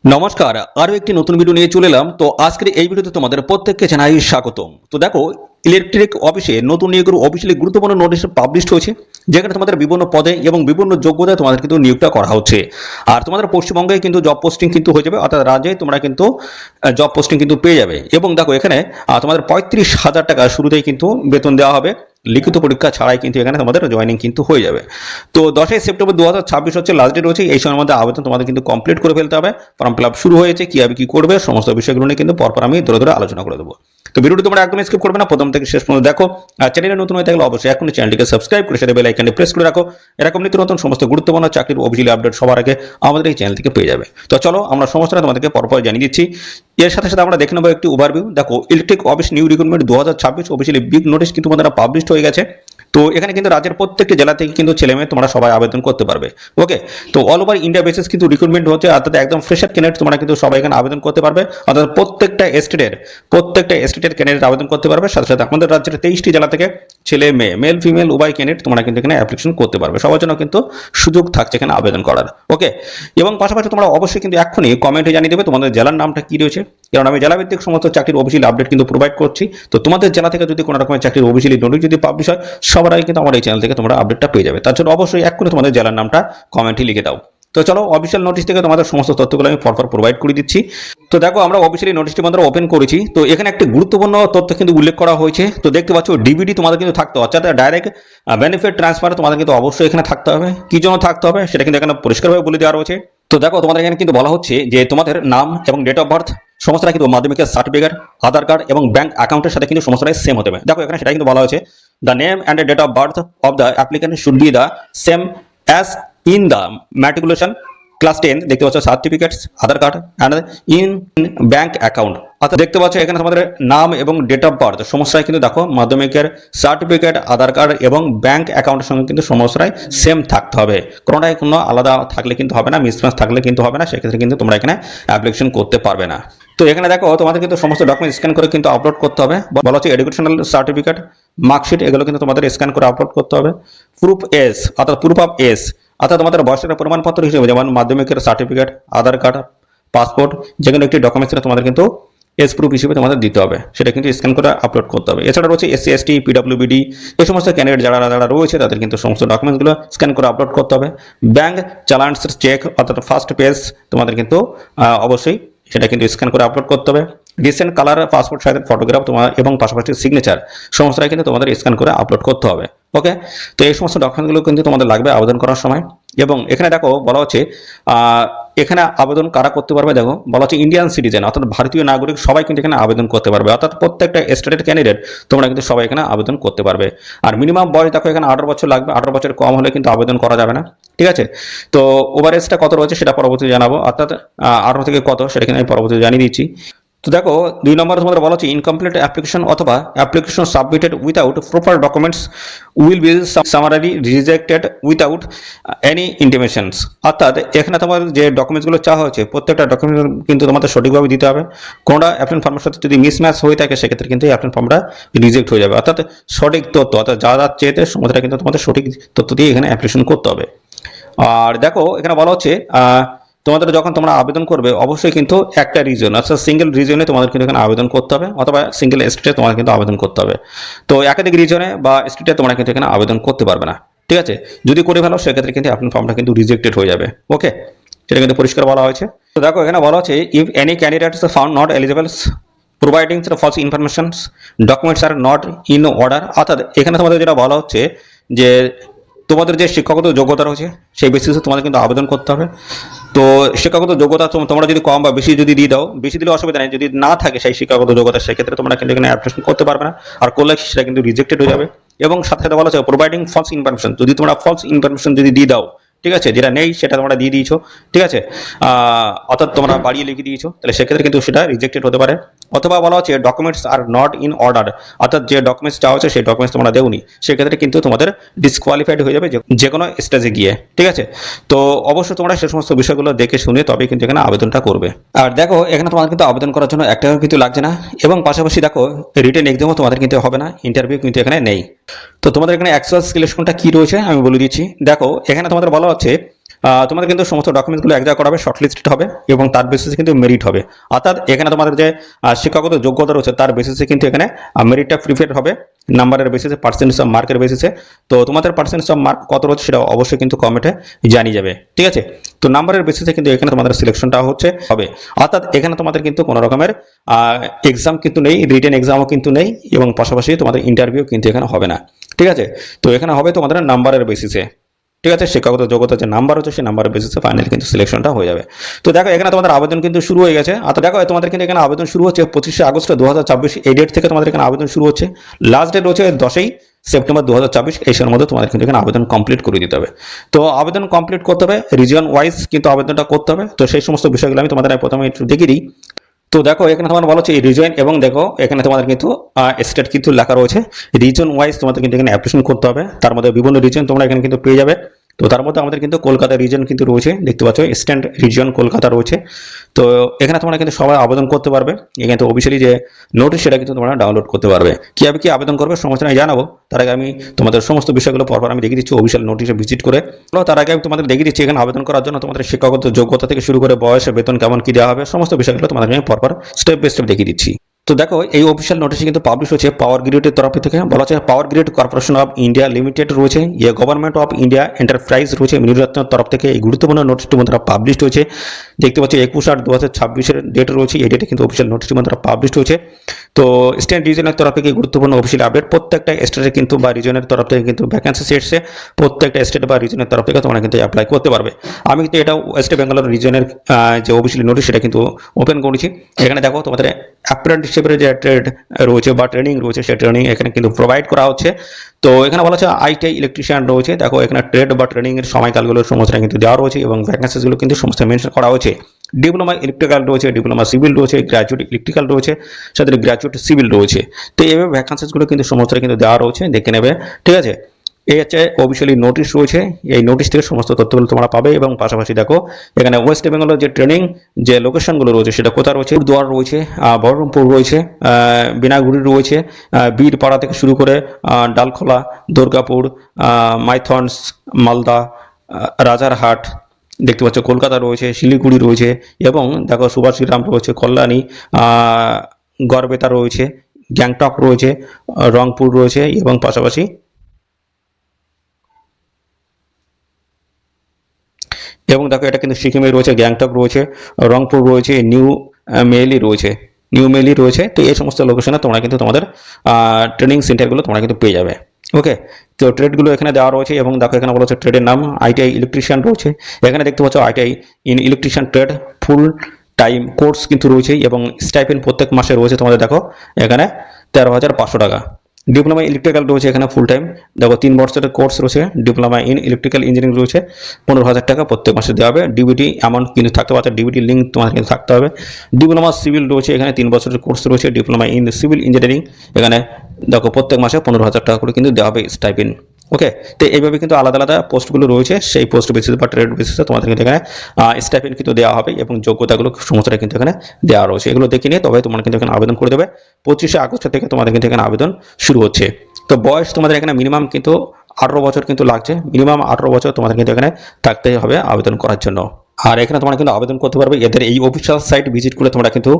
নমস্কার, আরো একটি নতুন ভিডিও নিয়ে চলে এলাম। তো আজকের এই ভিডিওতে তোমাদের প্রত্যেককে জানাই স্বাগতম। তো দেখো, ইলেকট্রিক অফিসে নতুন নিয়োগের অফিসিয়ালি গুরুত্বপূর্ণ নোটিশ পাবলিশ হয়েছে, যেখানে তোমাদের বিভিন্ন পদে এবং বিভিন্ন যোগ্যতায় তোমাদের কিন্তু নিয়োগটা করা হচ্ছে। আর তোমাদের পশ্চিমবঙ্গে কিন্তু জব পোস্টিং কিন্তু হয়ে যাবে, অর্থাৎ রাজ্যে তোমরা কিন্তু জব পোস্টিং কিন্তু পেয়ে যাবে। এবং দেখো এখানে তোমাদের 35,000 টাকা শুরুতেই কিন্তু বেতন দেওয়া হবে, লিখিত পরীক্ষা ছাড়াই কিন্তু এখানে তোমাদের জয়েনিং কিন্তু হয়ে যাবে। তো 10ই সেপ্টেম্বর 2026 হচ্ছে লাস্ট ডেট রয়েছে। এই সময়ের মধ্যে আবেদন তোমাদের কিন্তু কমপ্লিট করে ফেলতে হবে। ফর্ম ফিল আপ শুরু হয়েছে, কিভাবে কি করবে সমস্ত বিষয়গুলো নিয়ে কিন্তু পরপর আমি ধরে ধরে আলোচনা করে দেবো। তো ভিডিওটি তোমরা একদম স্কিপ করবে না, প্রথম থেকে শেষ পর্যন্ত দেখো। আর চ্যানেলে নতুন হয়ে থাকলে অবশ্যই এখনই চ্যানেলটিকে সাবস্ক্রাইব করে সেটা বেল আইকনটি প্রেস করে রাখো। এরকম নিত্য নতুন সমস্ত গুরুত্বপূর্ণ চাকরির অফিসিয়ালি আপডেট সবার আগে আমাদের এই চ্যানেল থেকে পেয়ে যাবে। তো চলো আমরা সমস্তটা তোমাদেরকে পরপর জানিয়ে দিচ্ছি। এর সাথে সাথে আমরা দেখে নেবো একটি ওভারভিউ। দেখো, electric office new recruitment 2026 officially big notice কিন্তু তোমাদের পাবলিশ হয়ে গেছে। তো এখানে কিন্তু রাজ্যের প্রত্যেকটি জেলা থেকে কিন্তু ছেলে মেয়ে তোমরা সবাই আবেদন করতে পারবে। ওকে, তো অল ওভার ইন্ডিয়া বেসিস কিন্তু রিক্রুটমেন্ট হচ্ছে, অর্থাৎ একদম ফ্রেশার ক্যান্ডিডেট তোমরা কিন্তু সবাই এখানে আবেদন করতে পারবে। অর্থাৎ প্রত্যেকটা স্টেটের ক্যান্ডিডেট আবেদন করতে পারবে। সাথে সাথে আমাদের রাজ্যের 23টি জেলা থেকে ছেলে মেয়ে, মেল ফিমেল উভয় ক্যান্ডিডেট তোমরা কিন্তু এখানে অ্যাপ্লিকেশন করতে পারবে। সবার জন্য কিন্তু সুযোগ থাকছে এখানে আবেদন করার। ওকে, এবং পাশাপাশি তোমরা অবশ্যই কিন্তু এখনই কমেন্টে জানিয়ে দেবে তোমাদের জেলার নামটা কি রয়েছে, কারণ আমি জেলাভিত্তিক সমস্ত চাকরির অফিসিয়াল আপডেট কিন্তু প্রোভাইড করছি। তো তোমাদের জেলা থেকে যদি কোনো রকমের চাকরির অফিসিয়ালি নোটিশ যদি পাবলিশ হয়, সবার আগে কিন্তু আমার এই চ্যানেল থেকে তোমরা আপডেটটা পেয়ে যাবে। তার জন্য অবশ্যই এক্ষুনি তোমাদের জেলার নামটা কমেন্টে লিখে দাও। তো চলো, অফিসিয়াল নোটিশ থেকে তোমাদের সমস্ত তথ্যগুলো আমি পরপর প্রোভাইড করে দিচ্ছি। তো দেখো, আমরা অফিসিয়ালি নোটিশটি আমরা ওপেন করেছি। তো এখানে একটি গুরুত্বপূর্ণ তথ্য কিন্তু উল্লেখ করা হয়েছে। তো দেখতে পাচ্ছ, ডিবিডি তোমাদের কিন্তু থাকতে হবে, অর্থাৎ ডাইরেক্ট বেনিফিট ট্রান্সফার তোমাদের কিন্তু অবশ্যই এখানে থাকতে হবে। কি জন্য থাকতে হবে সেটা কিন্তু এখানে পরিষ্কারভাবে বলে দেওয়া রয়েছে। তো দেখো, তোমাদের এখানে কিন্তু বলা হচ্ছে যে তোমাদের নাম এবং ডেট অফ বার্থ সমস্তটা কিন্তু মাধ্যমিকের সার্টিফিকেট, আধার কার্ড এবং ব্যাংক অ্যাকাউন্টের সাথে কিন্তু সমস্তটাই সেম হতে হবে। দেখো, এখানে সেটা কিন্তু বলা হয়েছে, the name and date of birth of the applicant should be the same as in the matriculation class 10। দেখতে পাচ্ছ certificates, Aadhaar card and in bank account. অর্থাৎ দেখতে পাচ্ছ এখানে তোমাদের নাম এবং ডেট অফ বার্থ সমস্যায় কিন্তু দেখো মাধ্যমিকের সার্টিফিকেট, আধার কার্ড এবং ব্যাংক অ্যাকাউন্টের সঙ্গে কিন্তু সমস্যায় সেম থাকতে হবে। কোনোটাই কোনো আলাদা থাকলে কিন্তু হবে না, মিসম্যাচ থাকলে কিন্তু হবে না। সেক্ষেত্রে কিন্তু তোমরা এখানে অ্যাপ্লিকেশন করতে পারবে না। তো এখানে দেখো, তোমাদের কিন্তু সমস্ত ডকুমেন্ট স্ক্যান করে কিন্তু আপলোড করতে হবে। বলা হচ্ছে এডুকেশনাল সার্টিফিকেট, মার্কশিট এগুলো কিন্তু তোমাদের স্ক্যান করে আপলোড করতে হবে। প্রুফ এস, অর্থাৎ প্রুফ অফ এস, অর্থাৎ তোমাদের বয়সের প্রমাণপত্র হিসেবে যেমন মাধ্যমিকের সার্টিফিকেট, আধার কার্ড, পাসপোর্ট, যে কোনো একটি ডকুমেন্টস তোমাদের কিন্তু এস প্রুফ হিসেবে তোমাদের দিতে হবে। সেটা কিন্তু স্ক্যান করে আপলোড করতে হবে। এছাড়া রয়েছে এসসি এসটি, পিডব্লিউবিডি এই সমস্ত ক্যান্ডিডেট যারা রয়েছে তাদের কিন্তু সমস্ত ডকুমেন্টসগুলো স্ক্যান করে আপলোড করতে হবে। ব্যাংক চালান্স চেক, অর্থাৎ ফার্স্ট পেজ তোমাদের কিন্তু অবশ্যই সেটা কিন্তু স্ক্যান করে আপলোড করতে হবে। রিসেন্ট কালার পাসপোর্ট সাইজের ফটোগ্রাফ তোমার এবং পাশাপাশি সিগনেচার সমস্তটাই কিন্তু তোমাদের স্ক্যান করে আপলোড করতে হবে। ওকে, তো এই সমস্ত ডকুমেন্টগুলো কিন্তু তোমাদের লাগবে আবেদন করার সময়। এবং এখানে দেখো বলা হচ্ছে এখানে আবেদন কারা করতে পারবে। দেখো বলা হচ্ছে ইন্ডিয়ান সিটিজেন, অর্থাৎ ভারতীয় নাগরিক সবাই কিন্তু এখানে আবেদন করতে পারবে। অর্থাৎ প্রত্যেকটা স্টেটের ক্যান্ডিডেট তোমরা কিন্তু সবাই এখানে আবেদন করতে পারবে। আর মিনিমাম বয়স দেখো এখানে 18 বছর লাগবে, 18 বছর কম হলে কিন্তু আবেদন করা যাবে না। ঠিক আছে, তো ওভার এজটা কত রয়েছে সেটা পরবর্তীতে জানাবো, অর্থাৎ 18 থেকে কত সেটা কিন্তু আমি পরবর্তীতে জানিয়ে দিচ্ছি। তো দেখো, 2 নম্বরে তোমাদের বলা হচ্ছে ইনকমপ্লিট অ্যাপ্লিকেশন অথবা application submitted without proper documents will be summarily rejected without any intimations. অর্থাৎ এখানে তোমার যে ডকুমেন্টসগুলো চাওয়া হয়েছে প্রত্যেকটা ডকুমেন্ট কিন্তু তোমাদের সঠিকভাবে দিতে হবে। কোনটা অ্যাপ্লিকেশন ফর্মের সাথে যদি মিসম্যাচ হয়ে থাকে সেক্ষেত্রে কিন্তু এই অ্যাপ্লিকেশন ফর্মটা রিজেক্ট হয়ে যাবে। অর্থাৎ সঠিক তথ্য, অর্থাৎ যা যা চেয়েছে সময়টা কিন্তু তোমাদের সঠিক তথ্য দিয়ে এখানে অ্যাপ্লিকেশন করতে হবে। আর দেখো, এখানে বলা হচ্ছে তোমাদের যখন তোমরা আবেদন করবে অবশ্যই কিন্তু একটা রিজন, অর্থাৎ সিঙ্গেল রিজনে তোমাদের কিন্তু এখানে আবেদন করতে হবে, অথবা সিঙ্গেল স্টেটে তোমাদের কিন্তু আবেদন করতে হবে। তো একাধিক রিজনে বা স্টেটে তোমরা কিন্তু এখানে আবেদন করতে পারবে না। ঠিক আছে, যদি করে ফেলো সেক্ষেত্রে কিন্তু আপনার ফর্মটা কিন্তু রিজেক্টেড হয়ে যাবে। ওকে, সেটা কিন্তু পরিষ্কার বলা হয়েছে। তো দেখো, এখানে বলা হচ্ছে if any candidates found not eligible providing false information documents are not in order. অর্থাৎ এখানে তোমাদের যেটা বলা হচ্ছে যে তোমাদের যে শিক্ষাগত যোগ্যতা রয়েছে সেই বেসিসে তোমাদের কিন্তু আবেদন করতে হবে। তো শিক্ষাগত যোগ্যতা তোমরা যদি কম বা বেশি যদি দিয়ে দাও, বেশি দিলে অসুবিধা নেই, যদি না থাকে সেই শিক্ষাগত যোগ্যতা সেক্ষেত্রে তোমরা কিন্তু এখানে অ্যাপ্লিকেশন করতে পারবে না, আর করলে সেটা কিন্তু রিজেক্টেড হয়ে যাবে। এবং সাথে সাথে বলা হচ্ছে প্রোভাইডিং ফলস ইনফরমেশন, যদি তোমরা ফলস ইনফরমেশন যদি দিয়ে দাও, ঠিক আছে, যেটা নেই সেটা তোমরা দিয়ে দিয়েছো, ঠিক আছে, অর্থাৎ তোমরা বাড়িয়ে লিখে দিয়েছো, তাহলে সেক্ষেত্রে কিন্তু সেটা রিজেক্টেড হতে পারে। অথবা বলা হচ্ছে documents are not in order, অর্থাৎ যে ডকুমেন্টস চাওয়া হচ্ছে সেই ডকুমেন্টস তোমরা দেওনি, সেক্ষেত্রে কিন্তু তোমাদের ডিসকোয়ালিফাইড হয়ে যাবে যে কোনো স্টেজে গিয়ে। ঠিক আছে, তো অবশ্যই তোমরা সে সমস্ত বিষয়গুলো দেখে শুনে তবে কিন্তু এখানে আবেদনটা করবে। আর দেখো, এখানে তোমাদের কিন্তু আবেদন করার জন্য এক টাকাও কিন্তু লাগছে না। এবং পাশাপাশি দেখো, রিটেন এক্সামও তোমাদের কিন্তু হবে না, ইন্টারভিউ কিন্তু এখানে নেই। তো তোমাদের এখানে অ্যাকচুয়াল সিলেকশনটা কি রয়েছে আমি বলে দিচ্ছি। দেখো, এখানে তোমাদের বলা হচ্ছে তোমাদের কিন্তু সমস্ত ডকুমেন্টসগুলো এক জায়গায় করাবে, শর্টলিস্টেড হবে এবং তার বেসিসে কিন্তু মেরিট হবে। অর্থাৎ এখানে তোমাদের যে শিক্ষাগত যোগ্যতা রয়েছে তার বেসিসে কিন্তু এখানে মেরিটটা প্রিফারেড হবে নাম্বারের বেসিসে, পার্সেন্টেজ অফ মার্কের বেসিসে। তো তোমাদের পার্সেন্টেজ অফ মার্ক কত রয়েছে সেটা অবশ্যই কিন্তু কমেন্টে জানিয়ে যাবে, ঠিক আছে। তো নাম্বারের বেসিসে কিন্তু এখানে তোমাদের সিলেকশনটা হবে। অর্থাৎ এখানে তোমাদের কিন্তু কোনো রকমের এক্সাম কিন্তু নেই, রিটেন এক্সামও কিন্তু নেই এবং পাশাপাশি তোমাদের ইন্টারভিউ কিন্তু এখানে হবে না, ঠিক আছে। তো এখানে হবে তোমাদের নাম্বারের বেসিসে, ঠিক আছে। শিক্ষাগত যোগ্যতা যে নাম্বার হচ্ছে সেই নাম্বারের বেসিসে ফাইনালি কিন্তু সিলেকশনটা হয়ে যাবে। তো দেখো এখানে তোমাদের আবেদন কিন্তু শুরু হয়ে গেছে। অর্থাৎ দেখো তোমাদের কিন্তু এখানে আবেদন শুরু হচ্ছে 25শে আগস্ট 2024, এই ডেট থেকে তোমাদের এখানে আবেদন শুরু হচ্ছে। লাস্ট ডেট হচ্ছে 10ই সেপ্টেম্বর 2024, এই সময়ের মধ্যে তোমাদের কিন্তু এখানে আবেদন কমপ্লিট করে দিতে হবে। তো আবেদন কমপ্লিট করতে হবে, রিজিয়ন ওয়াইজ কিন্তু আবেদনটা করতে হবে। তো সেই সমস্ত বিষয়গুলো আমি তোমাদের প্রথমে একটু দেখিয়ে দিই। তো দেখো এখানে তোমার বলা হচ্ছে রিজন এবং দেখো এখানে তোমাদের কিন্তু স্টেট কিন্তু লেখা রয়েছে। রিজন ওয়াইজ তোমাদের কিন্তু এখানে অ্যাপ্লিকেশন করতে হবে, তার মধ্যে বিভিন্ন রিজন তোমরা এখানে কিন্তু পেয়ে যাবে। তো তার মধ্যে আমাদের কিন্তু কলকাতা রিজন কিন্তু রয়েছে, দেখতে পাচ্ছ ইস্টার্ন রিজন কলকাতা রয়েছে। তো এখানে তোমরা কিন্তু সবাই আবেদন করতে পারবে। এখানে তো অফিসিয়ালি যে নোটিশ সেটা কিন্তু তোমরা ডাউনলোড করতে পারবে। কীভাবে কি আবেদন করবে সমস্ত আমি জানাবো, তার আগে আমি তোমাদের সমস্ত বিষয়গুলো পরপর আমি দেখিয়ে দিচ্ছি অফিসিয়াল নোটিশে ভিজিট করে। তার আগে আমি তোমাদের দেখিয়ে দিচ্ছি এখানে আবেদন করার জন্য তোমাদের শিক্ষাগত যোগ্যতা থেকে শুরু করে বয়স, বেতন কেমন কি দেওয়া হবে, সমস্ত বিষয়গুলো তোমাদের আমি পরপর স্টেপ বাই স্টেপ দেখিয়ে দিচ্ছি। তো দেখো এই অফিসিয়াল নোটিশে কিন্তু পাবলিশ হচ্ছে পাওয়ার গ্রিডের তরফ থেকে। বলা হচ্ছে Power Grid Corporation of India Limited রয়েছে, গভর্নমেন্ট অফ ইন্ডিয়া এন্টারপ্রাইজ রয়েছে মিনিরত্নের তরফ থেকে এই গুরুত্বপূর্ণ নোটিশটি মধ্যে পাবলিশ হয়েছে। দেখতে পাচ্ছি 21/8/2026 ডেট রয়েছে, এই ডেটে কিন্তু অফিসিয়াল নোটিশটি মধ্যে পাবলিশ হয়েছে। তো স্টেট রিজনের তরফ থেকে গুরুত্বপূর্ণ অফিসিয়াল আপডেট, প্রত্যেকটা স্টেটে কিন্তু বা রিজনের তরফ থেকে কিন্তু ভ্যাকেন্সি এসেছে। প্রত্যেকটা স্টেট বা রিজনের তরফ থেকে তোমরা কিন্তু অ্যাপ্লাই করতে পারবে। আমি কিন্তু এটা ওয়েস্ট বেঙ্গলের রিজনের যে অফিসিয়াল নোটিশ সেটা কিন্তু ওপেন করেছি। এখানে দেখো তোমাদের অ্যাপ্রেন্টিসশিপের যে ট্রেড রয়েছে বা ট্রেনিং রয়েছে সেই ট্রেনিং এখানে কিন্তু প্রোভাইড করা হচ্ছে। তো এখানে বলা হচ্ছে আইটিআই ইলেকট্রিশিয়ান রয়েছে। দেখো এখানে ট্রেড বা ট্রেনিং এর সময়কালগুলো সমস্ত কিন্তু দেওয়া রয়েছে এবং ভ্যাকেন্সিগুলো কিন্তু সমস্ত মেনশন করা হয়েছে। ডিপ্লোমা ইলেকট্রিক্যাল রয়েছে, ডিপ্লোমা সিভিল রয়েছে, গ্র্যাজুয়েট ইলেকট্রিক্যাল রয়েছে, সাথে গ্র্যাজুয়েট সিভিল রয়েছে। তো এইভাবে ভ্যাকেন্সিগুলো কিন্তু সমস্ত কিন্তু দেওয়া রয়েছে, দেখে নেবে, ঠিক আছে। এই হচ্ছে অফিসিয়ালি নোটিশ রয়েছে, এই নোটিশ থেকে সমস্ত তথ্যগুলো তোমরা পাবে। এবং পাশাপাশি দেখো এখানে ওয়েস্ট বেঙ্গলের যে ট্রেনিং যে লোকেশনগুলো রয়েছে সেটা কোথায় রয়েছে, দুয়ার রয়েছে, বহরমপুর রয়েছে, বিনাগুড়ি রয়েছে, বীরপাড়া থেকে শুরু করে ডালখোলা, দুর্গাপুর, মাইথনস, মালদা, রাজারহাট, দেখতে পাচ্ছ কলকাতা রয়েছে, শিলিগুড়ি রয়েছে এবং দেখো সুভাষগ্রাম রয়েছে, কল্যাণী, গড়বেতা রয়েছে, গ্যাংটক রয়েছে, রংপুর রয়েছে এবং পাশাপাশি এবং দেখো এটা কিন্তু সিকিমে রয়েছে, গ্যাংটক রয়েছে, রংপুর রয়েছে, নিউ মেলি রয়েছে। তো এই সমস্ত লোকেশনে তোমরা কিন্তু তোমাদের ট্রেনিং সেন্টারগুলো তোমরা কিন্তু পেয়ে যাবে। ওকে, তো ট্রেডগুলো এখানে দেওয়া রয়েছে এবং দেখো এখানে বলা হচ্ছে ট্রেডের নাম আইটিআই ইলেকট্রিশিয়ান রয়েছে। এখানে দেখতে পাচ্ছ ITI in electrician trade full time course কিন্তু রয়েছে এবং স্টাইপেন্ড প্রত্যেক মাসে রয়েছে তোমাদের দেখো এখানে 13,500 টাকা। ডিপ্লোমা ইলেকট্রিক্যাল রয়েছে এখানে ফুল টাইম, দেখো 3 বছরের কোর্স রয়েছে। ডিপ্লোমা ইন ইলেকট্রিক্যাল ইঞ্জিনিয়ারিং রয়েছে, 15,000 টাকা প্রত্যেক মাসে দেওয়া হবে। ডিবিটি অ্যামাউন্ট কিন্তু থাকতে পারে, ডিবিটি লিঙ্ক তোমার কিন্তু থাকতে হবে। ডিপ্লোমা সিভিল রয়েছে, এখানে 3 বছরের কোর্স রয়েছে। ডিপ্লোমা ইন সিভিল ইঞ্জিনিয়ারিং এখানে দেখো প্রত্যেক মাসে 15,000 টাকা করে কিন্তু দেওয়া হবে স্টাইপেন্ড। ওকে, তো এইভাবে কিন্তু আলাদা আলাদা পোস্টগুলো রয়েছে, সেই পোস্ট বেসিসে বা ট্রেড বেসিসে তোমাদের কিন্তু এখানে স্টাইপেন্ড কিন্তু দেওয়া হবে এবং যোগ্যতাগুলো সমস্তটা কিন্তু এখানে দেওয়া রয়েছে। এগুলো দেখে নিয়ে তবে তোমরা কিন্তু এখানে আবেদন করে দেবে। 25শে আগস্ট থেকে তোমাদের কিন্তু এখানে আবেদন শুরু হচ্ছে। তো বয়স তোমাদের এখানে মিনিমাম কিন্তু 18 বছর কিন্তু লাগছে, মিনিমাম 18 বছর তোমাদের কিন্তু এখানে থাকতে হবে আবেদন করার জন্য। আর এখানে তোমরা কিন্তু আবেদন করতে পারবে, এদের এই অফিসিয়াল সাইট ভিজিট করে তোমরা কিন্তু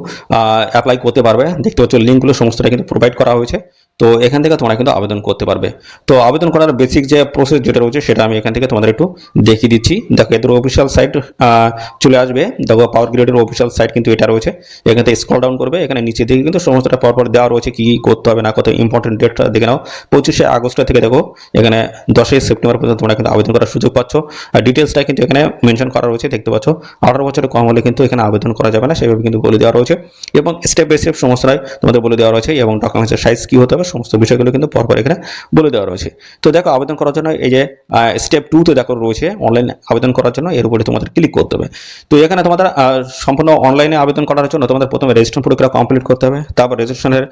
অ্যাপ্লাই করতে পারবে। দেখতে পাচ্ছ লিঙ্কগুলো সমস্তটা কিন্তু প্রোভাইড করা হয়েছে। তো এখান থেকে তোমরা কিন্তু আবেদন করতে পারবে। তো আবেদন করার বেসিক যে প্রসেস যেটা রয়েছে সেটা আমি এখান থেকে তোমাদের একটু দেখিয়ে দিচ্ছি। দেখো এদের অফিসিয়াল সাইট চলে আসবে, দেখো পাওয়ার গ্রিডের অফিসিয়াল সাইট কিন্তু এটা রয়েছে। এখান থেকে স্ক্রল ডাউন করবে, এখানে নিচে দিকে কিন্তু সমস্তটা পরপর দেওয়া রয়েছে, কি করতে হবে না করতে হবে, ইম্পর্টেন্ট ডেটটা দেখে নাও। 25শে আগস্ট থেকে দেখো এখানে 10ই সেপ্টেম্বর পর্যন্ত তোমরা কিন্তু আবেদন করার সুযোগ পাচ্ছ। আর ডিটেলসটা কিন্তু এখানে মেনশন করা রয়েছে, দেখতে পাচ্ছ 18 বছরের কম হলে কিন্তু এখানে আবেদন করা যাবে না, সেভাবে কিন্তু বলে দেওয়া রয়েছে এবং স্টেপ বাই স্টেপ সমস্তটাই তোমাদের বলে দেওয়া রয়েছে এবং ডকুমেন্টসের সাইজ কি হতে হবে সমস্ত বিষয়গুলো কিন্তু পরপর এখানে বলে দেওয়া রয়েছে। তো দেখো আবেদন করার জন্য এই যে স্টেপ 2তে দেখো রয়েছে অনলাইন আবেদন করার জন্য, এর উপরে তোমাদের ক্লিক করতে হবে। তো এখানে তোমাদের সম্পূর্ণ অনলাইনে আবেদন করার জন্য তোমাদের প্রথমে রেজিস্ট্রেশন প্রক্রিয়া কমপ্লিট করতে হবে। তারপর রেজিস্ট্রেশনের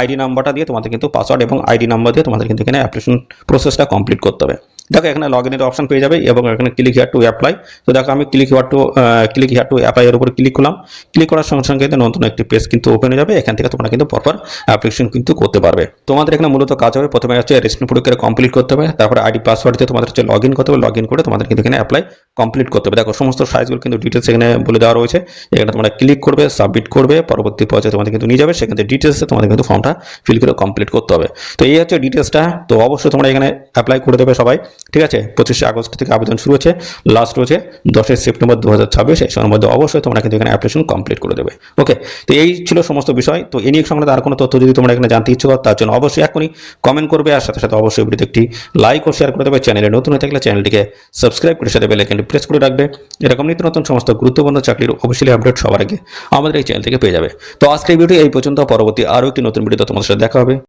আইডি নাম্বারটা দিয়ে তোমাদের কিন্তু পাসওয়ার্ড এবং আইডি নাম্বার দিয়ে তোমাদের কিন্তু এখানে অ্যাপ্লিকেশন প্রসেসটা কমপ্লিট করতে হবে। দেখো এখানে লগ ইনের অপশন পেয়ে যাবে এবং এখানে ক্লিক হিয়ার টু অ্যাপ্লাই। তো দেখো আমি ক্লিক হিয়ার টু অ্যাপ্লাই এর উপর ক্লিক করলাম। ক্লিক করার সঙ্গে সঙ্গে কিন্তু নতুন একটি পেজ কিন্তু ওপেন হয়ে যাবে। এখান থেকে তোমরা কিন্তু পরপর অ্যাপ্লিকেশন কিন্তু করতে পারবে। তোমাদের এখানে মূলত কাজ হবে, প্রথমে হচ্ছে রেশন প্রক্রিয়া কমপ্লিট করতে হবে, তারপরে আইডি পাসওয়ার্ড দিয়ে তোমাদের হচ্ছে লগ ইন করতে হবে, লগ ইন করে তোমাদের কিন্তু এখানে অ্যাপ্লাই কমপ্লিট করতে হবে। দেখো সমস্ত সাইজগুলো কিন্তু ডিটেলস এখানে বলে দেওয়া রয়েছে। এখানে তোমরা ক্লিক করবে, সাবমিট করবে, পরবর্তী পর্যায়ে তোমাদের কিন্তু নিয়ে যাবে, সেখান থেকে ডিটেলসে তোমাদের কিন্তু ফর্মটা ফিল করে কমপ্লিট করতে হবে। তো এই হচ্ছে ডিটেলসটা। তো অবশ্যই তোমরা এখানে অ্যাপ্লাই করে দেবে সবাই, ঠিক আছে। 25শে আগস্ট থেকে আবেদন শুরু হচ্ছে, লাস্ট হচ্ছে 10শে সেপ্টেম্বর 2026। এই সময়ের মধ্যে অবশ্যই তোমরা কিন্তু এখানে অ্যাপ্লিকেশন কমপ্লিট করে দেবে। ওকে, তো এই ছিল সমস্ত বিষয়। তো এই নিয়ে সংক্রান্ত আর কোনো তথ্য যদি তোমরা এখানে জানতে ইচ্ছুক হও, তার জন্য অবশ্যই এখনই কমেন্ট করবে, আর সাথে সাথে অবশ্যই ভিডিওতে একটি লাইক ও শেয়ার করে দেবে। চ্যানেলে নতুন হয়ে থাকলে চ্যানেলটিকে সাবস্ক্রাইব করে সাথে বেল আইকনটি প্রেস করে রাখবে। এরকম নিত্য নতুন সমস্ত গুরুত্বপূর্ণ চাকরির অফিসিয়ালি আপডেট সবার আগে আমাদের এই চ্যানেল থেকে পেয়ে যাবে। তো আজকের ভিডিও এই পর্যন্ত, পরবর্তী আরও একটি নতুন ভিডিওতে তোমাদের সাথে দেখা হবে।